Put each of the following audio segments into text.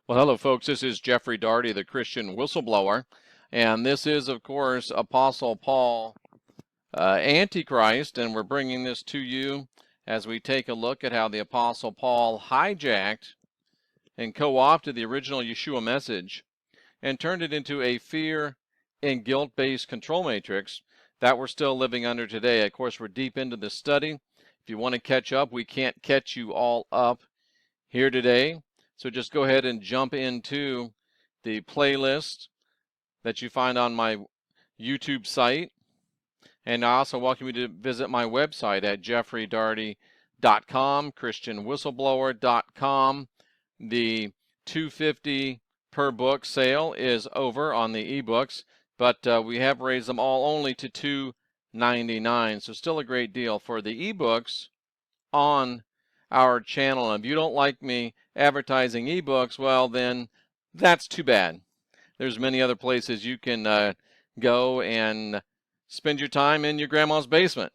Well, hello, folks. This is Jeffrey Daugherty, the Christian whistleblower. And this is, of course, Apostle Paul, Antichrist. And we're bringing this to you as we take a look at how the Apostle Paul hijacked and co-opted the original Yeshua message and turned it into a fear and guilt-based control matrix that we're still living under today. Of course, we're deep into this study. If you want to catch up, we can't catch you all up here today. So just go ahead and jump into the playlist that you find on my YouTube site. And I also welcome you to visit my website at jeffreydaugherty.com, christianwhistleblower.com. The $2.50 per book sale is over on the ebooks, but we have raised them all only to $2.99. So still a great deal for the ebooks on our channel. And if you don't like me advertising ebooks, well, then that's too bad. There's many other places you can go and spend your time in your grandma's basement.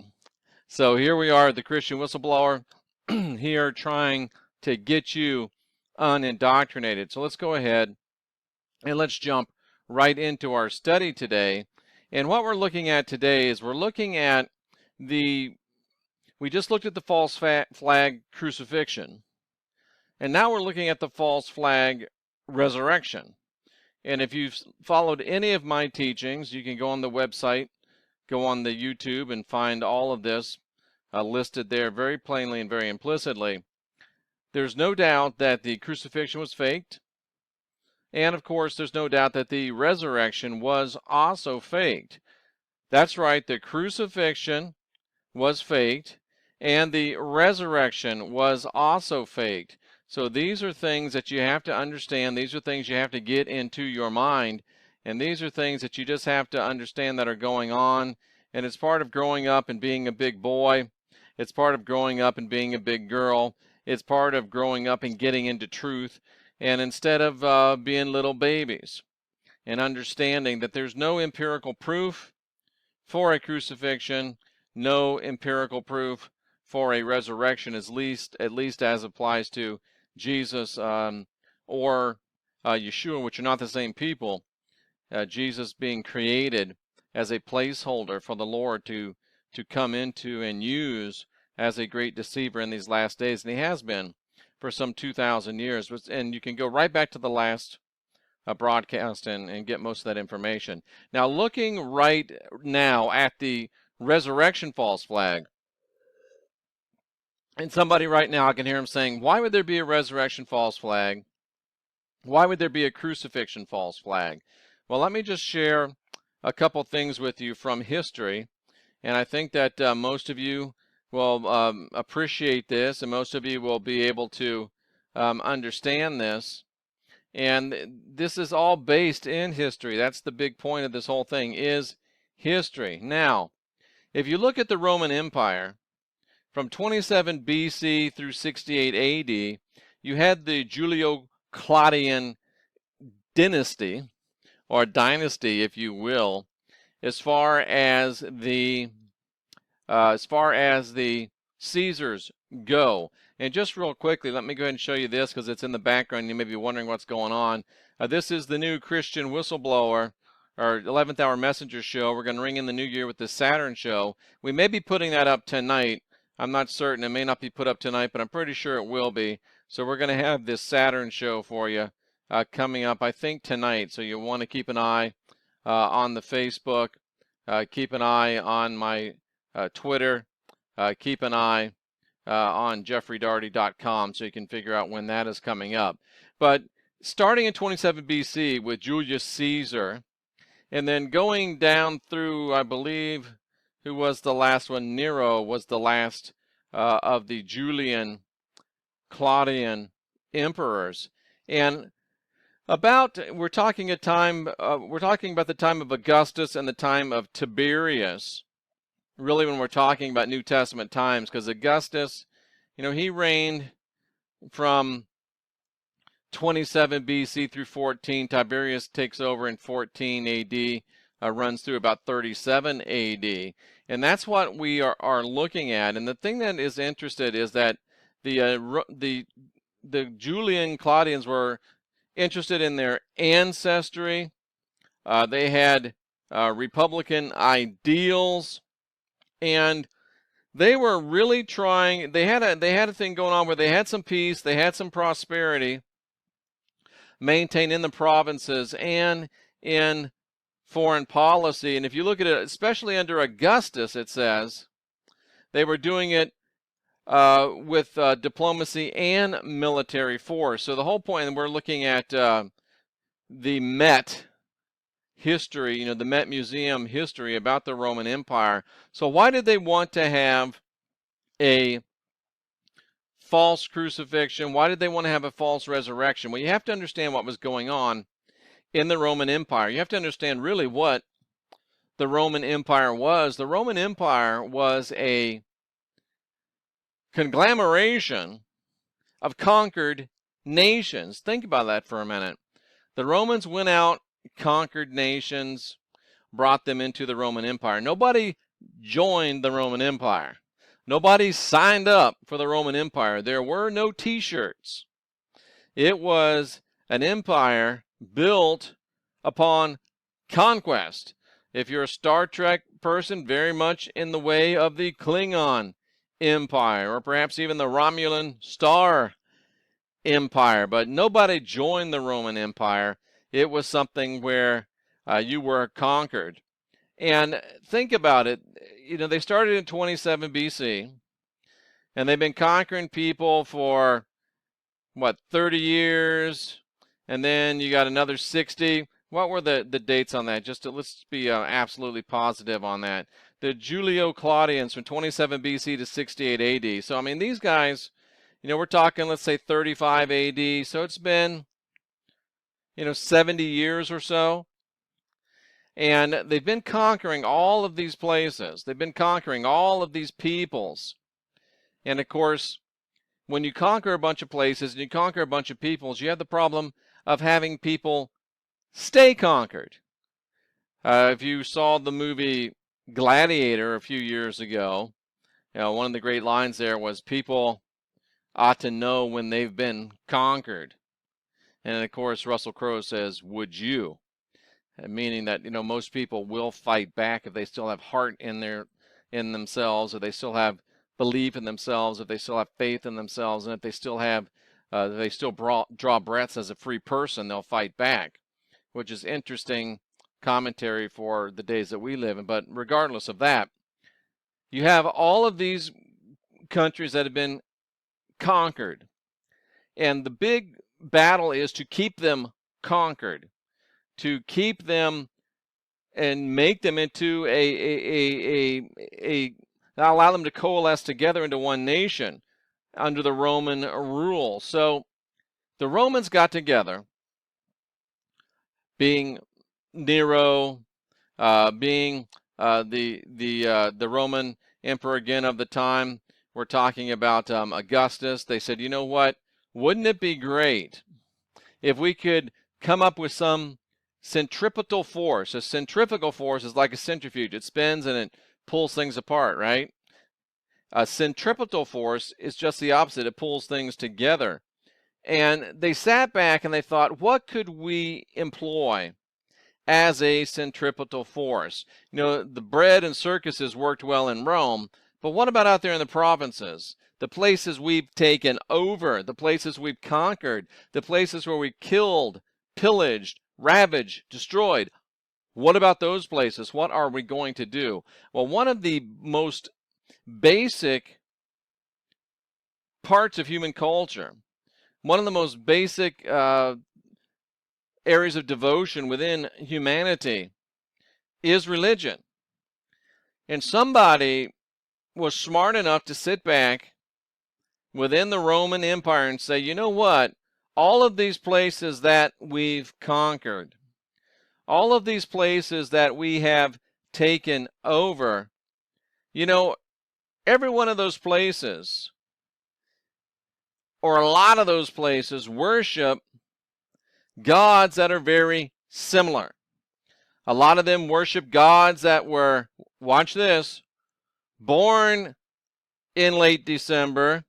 So here we are, the Christian whistleblower, here trying to get you unindoctrinated. So let's go ahead and let's jump right into our study today. And what we're looking at today is we're looking at we just looked at the false flag crucifixion, and now we're looking at the false flag resurrection. And if you've followed any of my teachings, you can go on the website, go on the YouTube, and find all of this listed there very plainly and very implicitly. There's no doubt that the crucifixion was faked, and of course there's no doubt that the resurrection was also faked. That's right, the crucifixion was faked, and the resurrection was also faked. So these are things that you have to understand. These are things you have to get into your mind. And these are things that you just have to understand that are going on. And it's part of growing up and being a big boy. It's part of growing up and being a big girl. It's part of growing up and getting into truth. And instead of being little babies and understanding that there's no empirical proof for a crucifixion, no empirical proof for a resurrection, at least as applies to Jesus or Yeshua, which are not the same people. Jesus being created as a placeholder for the Lord to come into and use as a great deceiver in these last days, and he has been for some 2,000 years. And you can go right back to the last broadcast and get most of that information. Now, looking right now at the resurrection false flag, and somebody right now, I can hear him saying, why would there be a resurrection false flag? Why would there be a crucifixion false flag? Well, let me just share a couple things with you from history, and I think that most of you will appreciate this, and most of you will be able to understand this. And this is all based in history. That's the big point of this whole thing, is history. Now, if you look at the Roman Empire, from 27 BC through 68 AD, you had the Julio-Claudian dynasty, or dynasty, if you will, as far as the Caesars go. And just real quickly, let me go ahead and show you this because it's in the background. You may be wondering what's going on. This is the new Christian whistleblower, our 11th hour messenger show. We're going to ring in the new year with the Saturn show. We may be putting that up tonight. I'm not certain. It may not be put up tonight, but I'm pretty sure it will be. So we're going to have this Saturn show for you coming up, I think, tonight. So you'll want to keep an eye on the Facebook. Keep an eye on my Twitter. Keep an eye on jeffreydaugherty.com so you can figure out when that is coming up. But starting in 27 BC with Julius Caesar, and then going down through, I believe, who was the last one? Nero was the last of the Julian Claudian emperors. And we're talking about the time of Augustus and the time of Tiberius, really, when we're talking about New Testament times, because Augustus, he reigned from 27 BC through 14. Tiberius takes over in 14 AD, runs through about 37 AD. And that's what we are looking at. And the thing that is interested is that the Julian Claudians were interested in their ancestry. They had Republican ideals, and they were really trying. They had a thing going on where they had some peace, they had some prosperity maintained in the provinces and in foreign policy. And if you look at it, especially under Augustus, it says they were doing it with diplomacy and military force. So the whole point, and we're looking at the Met history, you know, the Met Museum history about the Roman Empire. So why did they want to have a false crucifixion? Why did they want to have a false resurrection? Well, you have to understand what was going on in the Roman Empire. You have to understand really what the Roman Empire was. The Roman Empire was a conglomeration of conquered nations. Think about that for a minute. The Romans went out, conquered nations, brought them into the Roman Empire. Nobody joined the Roman Empire. Nobody signed up for the Roman Empire. There were no t-shirts. It was an empire built upon conquest. If you're a Star Trek person, very much in the way of the Klingon Empire, or perhaps even the Romulan Star Empire. But nobody joined the Roman Empire. It was something where you were conquered. And think about it. You know, they started in 27 BC, and they've been conquering people for, what, 30 years? And then you got another 60. What were the dates on that? Let's be absolutely positive on that. The Julio-Claudians from 27 BC to 68 AD. So, I mean, these guys, you know, we're talking, let's say, 35 AD. So it's been, you know, 70 years or so. And they've been conquering all of these places. They've been conquering all of these peoples. And, of course, when you conquer a bunch of places and you conquer a bunch of peoples, you have the problem of having people stay conquered. If you saw the movie Gladiator a few years ago, you know, one of the great lines there was, people ought to know when they've been conquered. And, of course, Russell Crowe says, would you? Meaning that, you know, most people will fight back if they still have heart in themselves, or they still have belief in themselves, if they still have faith in themselves, and if they still have draw breaths as a free person, they'll fight back, which is interesting commentary for the days that we live in. But regardless of that, you have all of these countries that have been conquered, and the big battle is to keep them conquered, to keep them and make them into allow them to coalesce together into one nation under the Roman rule. So the Romans got together, being Nero, being the Roman emperor again of the time. We're talking about Augustus. They said, you know what? Wouldn't it be great if we could come up with some centripetal force? A centrifugal force is like a centrifuge. It spins and it pulls things apart, right? A centripetal force is just the opposite. It pulls things together. And they sat back and they thought, what could we employ as a centripetal force? You know, the bread and circuses worked well in Rome, but what about out there in the provinces? The places we've taken over, the places we've conquered, the places where we killed, pillaged, ravaged, destroyed. What about those places? What are we going to do? Well, one of the most basic parts of human culture, one of the most basic areas of devotion within humanity is religion. And somebody was smart enough to sit back within the Roman Empire and say, you know what? All of these places that we've conquered, all of these places that we have taken over, you know, every one of those places, or a lot of those places, worship gods that are very similar. A lot of them worship gods that were, watch this, born in late December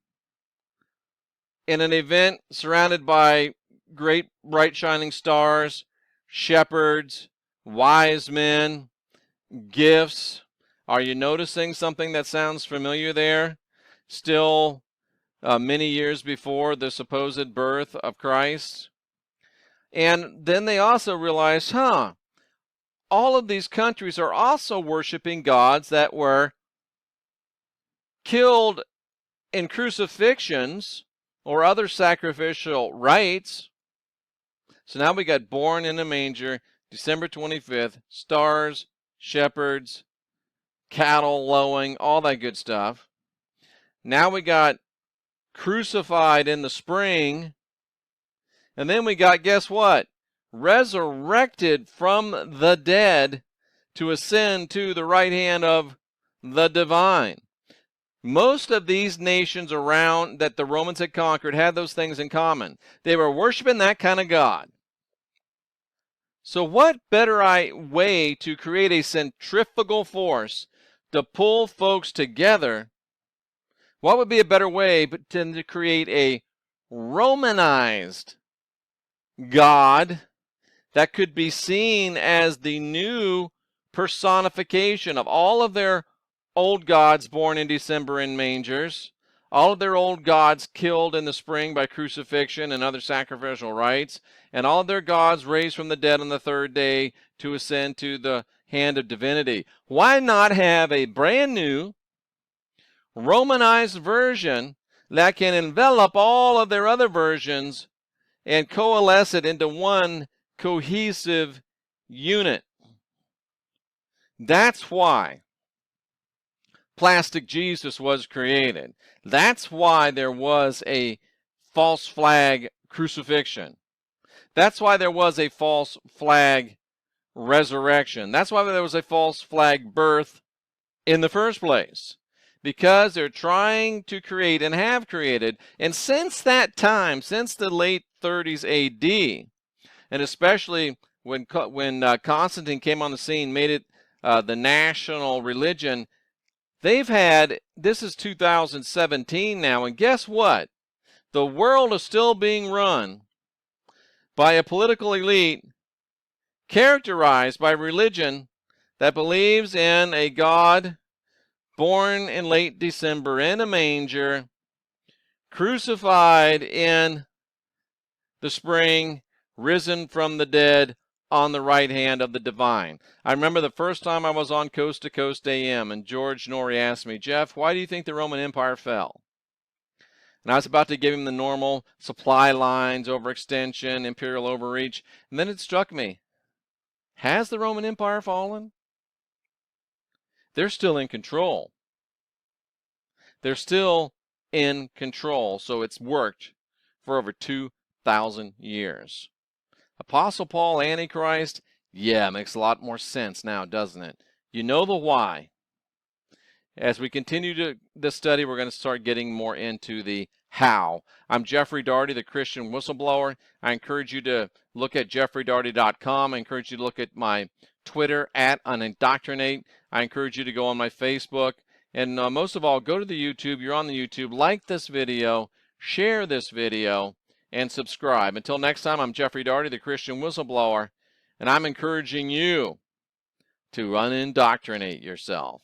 in an event surrounded by great bright shining stars, shepherds, wise men, gifts. Are you noticing something that sounds familiar there? Still many years before the supposed birth of Christ. And then they also realized, all of these countries are also worshiping gods that were killed in crucifixions or other sacrificial rites. So now we got born in a manger, December 25th, stars, shepherds, cattle lowing, all that good stuff. Now we got crucified in the spring. And then we got, guess what? Resurrected from the dead to ascend to the right hand of the divine. Most of these nations around that the Romans had conquered had those things in common. They were worshiping that kind of God. So what better way to create a centrifugal force to pull folks together? What would be a better way than to create a Romanized God that could be seen as the new personification of all of their old gods born in December in mangers, all of their old gods killed in the spring by crucifixion and other sacrificial rites, and all of their gods raised from the dead on the third day to ascend to the hand of divinity. Why not have a brand new Romanized version that can envelop all of their other versions and coalesce it into one cohesive unit? That's why Plastic Jesus was created. That's why there was a false flag crucifixion. That's why there was a false flag resurrection. That's why there was a false flag birth in the first place. Because they're trying to create and have created, and since that time, since the late 30s AD, and especially when Constantine came on the scene, made it the national religion, they've had, this is 2017 now, and guess what? The world is still being run by a political elite characterized by religion that believes in a God born in late December in a manger, crucified in the spring, risen from the dead on the right hand of the divine. I remember the first time I was on Coast to Coast AM, and George Norrie asked me, Jeff, why do you think the Roman Empire fell? And I was about to give him the normal supply lines, overextension, imperial overreach, and then it struck me, has the Roman Empire fallen? They're still in control. They're still in control, so it's worked for over 2,000 years. Apostle Paul, Antichrist, yeah, makes a lot more sense now, doesn't it? You know the why. As we continue this study, we're going to start getting more into the how. I'm Jeffrey Daugherty, the Christian whistleblower. I encourage you to look at jeffreydaugherty.com. I encourage you to look at my Twitter @unindoctrinate. I encourage you to go on my Facebook. And most of all, go to the YouTube. You're on the YouTube. Like this video, share this video, and subscribe. Until next time, I'm Jeffrey Daugherty, the Christian whistleblower, and I'm encouraging you to unindoctrinate yourself.